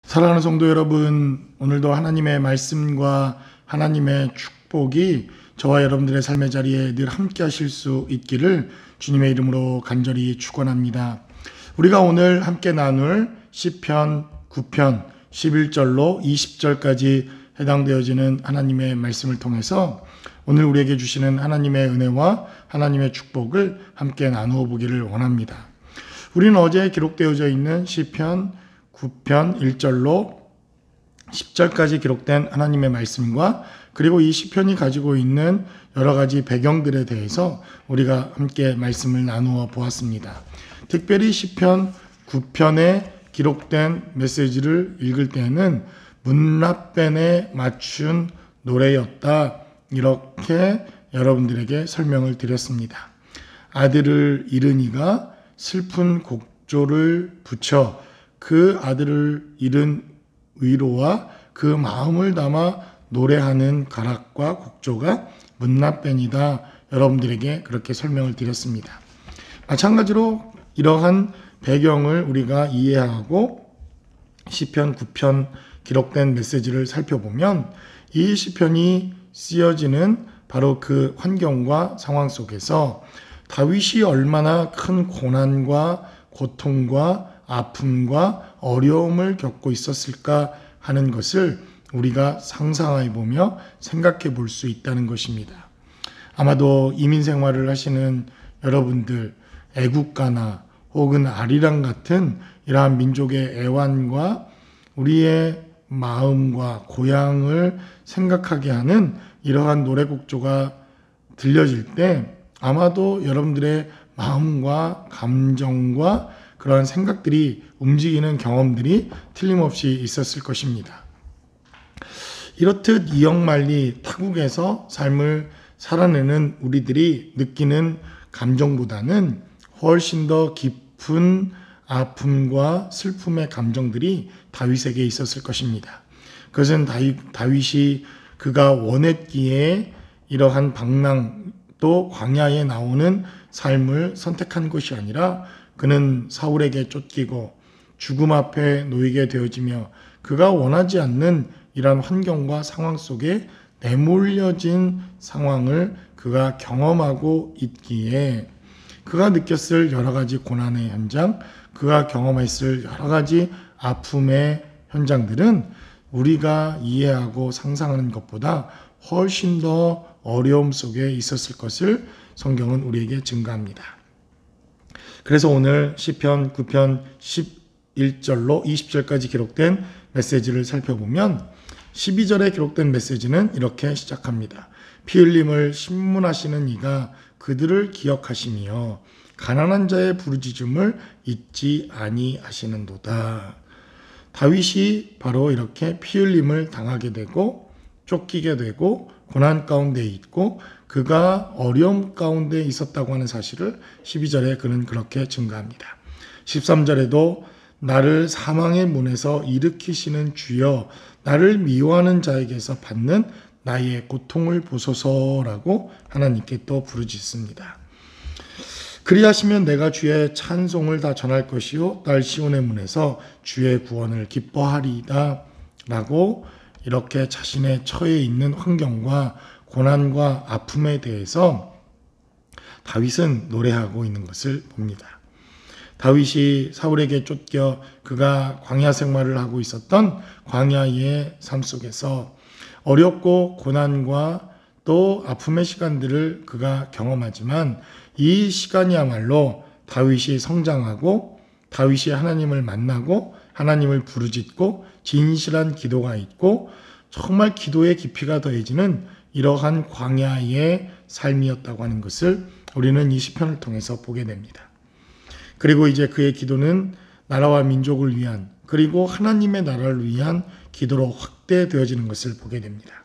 사랑하는 성도 여러분, 오늘도 하나님의 말씀과 하나님의 축복이 저와 여러분들의 삶의 자리에 늘 함께 하실 수 있기를 주님의 이름으로 간절히 축원합니다. 우리가 오늘 함께 나눌 시편 9편 11절로 20절까지 해당되어지는 하나님의 말씀을 통해서 오늘 우리에게 주시는 하나님의 은혜와 하나님의 축복을 함께 나누어 보기를 원합니다. 우리는 어제 기록되어져 있는 시편 9편 1절로 10절까지 기록된 하나님의 말씀과 그리고 이 시편이 가지고 있는 여러 가지 배경들에 대해서 우리가 함께 말씀을 나누어 보았습니다. 특별히 시편 9편에 기록된 메시지를 읽을 때는 문라벤에 맞춘 노래였다, 이렇게 여러분들에게 설명을 드렸습니다. 아들을 잃은 이가 슬픈 곡조를 붙여 그 아들을 잃은 위로와 그 마음을 담아 노래하는 가락과 곡조가 문라벤이다, 여러분들에게 그렇게 설명을 드렸습니다. 마찬가지로 이러한 배경을 우리가 이해하고 시편 9편 기록된 메시지를 살펴보면 이 시편이 쓰여지는 바로 그 환경과 상황 속에서 다윗이 얼마나 큰 고난과 고통과 아픔과 어려움을 겪고 있었을까 하는 것을 우리가 상상해 보며 생각해 볼 수 있다는 것입니다. 아마도 이민 생활을 하시는 여러분들, 애국가나 혹은 아리랑 같은 이러한 민족의 애환과 우리의 마음과 고향을 생각하게 하는 이러한 노래곡조가 들려질 때 아마도 여러분들의 마음과 감정과 그러한 생각들이 움직이는 경험들이 틀림없이 있었을 것입니다. 이렇듯 이역만리 타국에서 삶을 살아내는 우리들이 느끼는 감정보다는 훨씬 더 깊은 아픔과 슬픔의 감정들이 다윗에게 있었을 것입니다. 그것은 다윗이 그가 원했기에 이러한 방랑 또 광야에 나오는 삶을 선택한 것이 아니라 그는 사울에게 쫓기고 죽음 앞에 놓이게 되어지며 그가 원하지 않는 이러한 환경과 상황 속에 내몰려진 상황을 그가 경험하고 있기에 그가 느꼈을 여러 가지 고난의 현장, 그가 경험했을 여러 가지 아픔의 현장들은 우리가 이해하고 상상하는 것보다 훨씬 더 어려움 속에 있었을 것을 성경은 우리에게 증거합니다. 그래서 오늘 시편 9편 11절로 20절까지 기록된 메시지를 살펴보면 12절에 기록된 메시지는 이렇게 시작합니다. 피 흘림을 신문하시는 이가 그들을 기억하시며 가난한 자의 부르짖음을 잊지 아니하시는도다. 다윗이 바로 이렇게 피 흘림을 당하게 되고 쫓기게 되고 고난 가운데 있고 그가 어려움 가운데 있었다고 하는 사실을 12절에 그는 그렇게 증가합니다. 13절에도 나를 사망의 문에서 일으키시는 주여 나를 미워하는 자에게서 받는 나의 고통을 보소서라고 하나님께 또 부르짖습니다. 그리하시면 내가 주의 찬송을 다 전할 것이요 딸 시온의 문에서 주의 구원을 기뻐하리이다 라고 이렇게 자신의 처해 있는 환경과 고난과 아픔에 대해서 다윗은 노래하고 있는 것을 봅니다. 다윗이 사울에게 쫓겨 그가 광야 생활을 하고 있었던 광야의 삶 속에서 어렵고 고난과 또 아픔의 시간들을 그가 경험하지만 이 시간이야말로 다윗이 성장하고 다윗이 하나님을 만나고 하나님을 부르짖고 진실한 기도가 있고 정말 기도의 깊이가 더해지는 이러한 광야의 삶이었다고 하는 것을 우리는 이 시편을 통해서 보게 됩니다. 그리고 이제 그의 기도는 나라와 민족을 위한 그리고 하나님의 나라를 위한 기도로 확대되어지는 것을 보게 됩니다.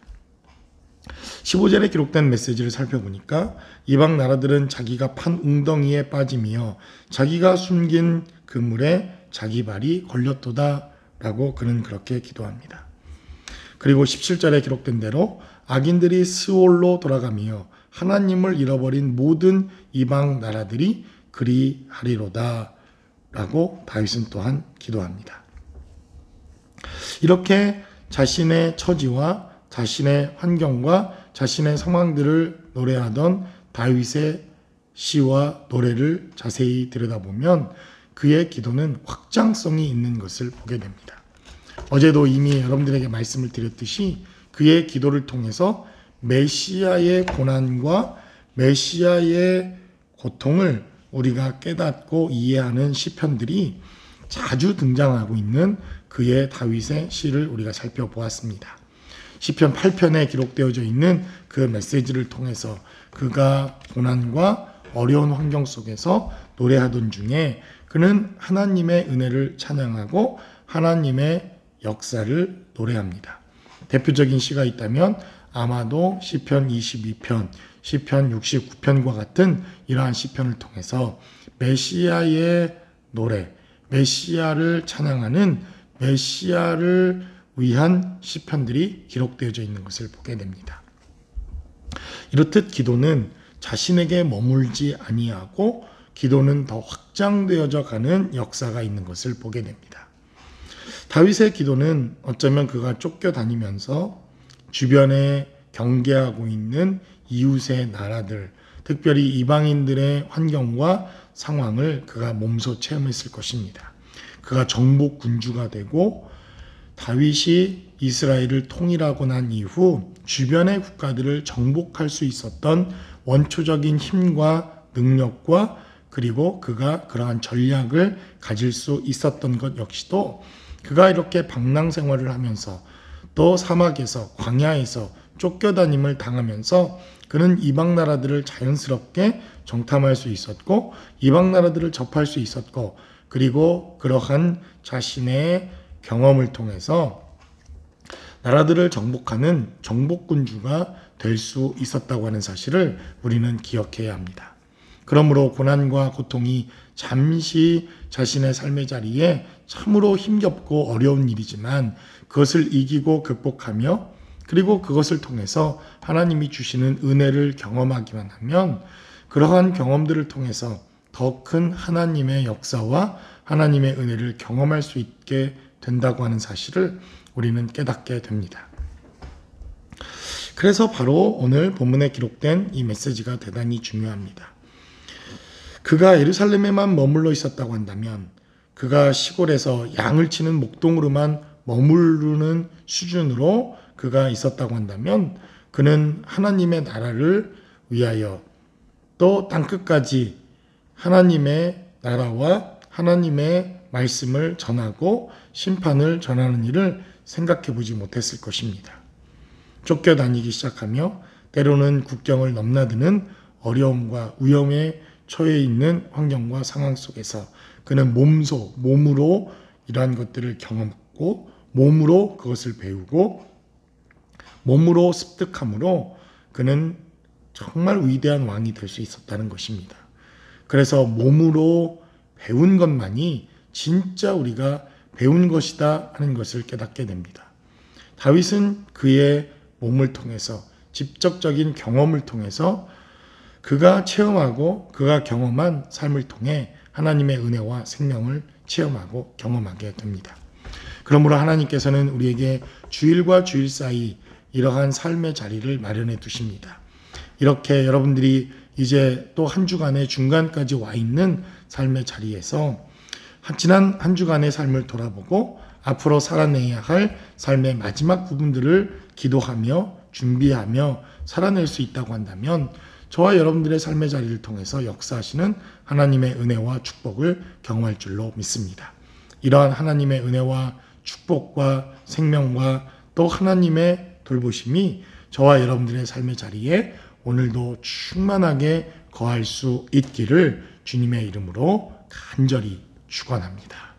15절에 기록된 메시지를 살펴보니까 이방 나라들은 자기가 판 웅덩이에 빠지며 자기가 숨긴 그물에 자기 발이 걸렸도다 라고 그는 그렇게 기도합니다. 그리고 17절에 기록된 대로 악인들이 스올로 돌아가며 하나님을 잃어버린 모든 이방 나라들이 그리하리로다 라고 다윗은 또한 기도합니다. 이렇게 자신의 처지와 자신의 환경과 자신의 상황들을 노래하던 다윗의 시와 노래를 자세히 들여다보면 그의 기도는 확장성이 있는 것을 보게 됩니다. 어제도 이미 여러분들에게 말씀을 드렸듯이 그의 기도를 통해서 메시아의 고난과 메시아의 고통을 우리가 깨닫고 이해하는 시편들이 자주 등장하고 있는 그의 다윗의 시를 우리가 살펴보았습니다. 시편 8편에 기록되어져 있는 그 메시지를 통해서 그가 고난과 어려운 환경 속에서 노래하던 중에 그는 하나님의 은혜를 찬양하고 하나님의 역사를 노래합니다. 대표적인 시가 있다면 아마도 시편 22편, 시편 69편과 같은 이러한 시편을 통해서 메시아의 노래, 메시아를 찬양하는 메시아를 위한 시편들이 기록되어져 있는 것을 보게 됩니다. 이렇듯 기도는 자신에게 머물지 아니하고 기도는 더 확장되어져 가는 역사가 있는 것을 보게 됩니다. 다윗의 기도는 어쩌면 그가 쫓겨다니면서 주변에 경계하고 있는 이웃의 나라들, 특별히 이방인들의 환경과 상황을 그가 몸소 체험했을 것입니다. 그가 정복 군주가 되고 다윗이 이스라엘을 통일하고 난 이후 주변의 국가들을 정복할 수 있었던 원초적인 힘과 능력과 그리고 그가 그러한 전략을 가질 수 있었던 것 역시도 그가 이렇게 방랑 생활을 하면서 또 사막에서 광야에서 쫓겨다님을 당하면서 그는 이방 나라들을 자연스럽게 정탐할 수 있었고 이방 나라들을 접할 수 있었고 그리고 그러한 자신의 경험을 통해서 나라들을 정복하는 정복군주가 될 수 있었다고 하는 사실을 우리는 기억해야 합니다. 그러므로 고난과 고통이 잠시 자신의 삶의 자리에 참으로 힘겹고 어려운 일이지만 그것을 이기고 극복하며 그리고 그것을 통해서 하나님이 주시는 은혜를 경험하기만 하면 그러한 경험들을 통해서 더 큰 하나님의 역사와 하나님의 은혜를 경험할 수 있게 된다고 하는 사실을 우리는 깨닫게 됩니다. 그래서 바로 오늘 본문에 기록된 이 메시지가 대단히 중요합니다. 그가 예루살렘에만 머물러 있었다고 한다면 그가 시골에서 양을 치는 목동으로만 머무르는 수준으로 그가 있었다고 한다면 그는 하나님의 나라를 위하여 또 땅끝까지 하나님의 나라와 하나님의 말씀을 전하고 심판을 전하는 일을 생각해 보지 못했을 것입니다. 쫓겨다니기 시작하며 때로는 국경을 넘나드는 어려움과 위험에 처해 있는 환경과 상황 속에서 그는 몸으로 이러한 것들을 경험하고 몸으로 그것을 배우고 몸으로 습득함으로 그는 정말 위대한 왕이 될 수 있었다는 것입니다. 그래서 몸으로 배운 것만이 진짜 우리가 배운 것이다 하는 것을 깨닫게 됩니다. 다윗은 그의 몸을 통해서 직접적인 경험을 통해서 그가 체험하고 그가 경험한 삶을 통해 하나님의 은혜와 생명을 체험하고 경험하게 됩니다. 그러므로 하나님께서는 우리에게 주일과 주일 사이 이러한 삶의 자리를 마련해 두십니다. 이렇게 여러분들이 이제 또 한 주간의 중간까지 와 있는 삶의 자리에서 지난 한 주간의 삶을 돌아보고 앞으로 살아내야 할 삶의 마지막 부분들을 기도하며 준비하며 살아낼 수 있다고 한다면 저와 여러분들의 삶의 자리를 통해서 역사하시는 하나님의 은혜와 축복을 경험할 줄로 믿습니다. 이러한 하나님의 은혜와 축복과 생명과 또 하나님의 돌보심이 저와 여러분들의 삶의 자리에 오늘도 충만하게 거할 수 있기를 주님의 이름으로 간절히 축원합니다.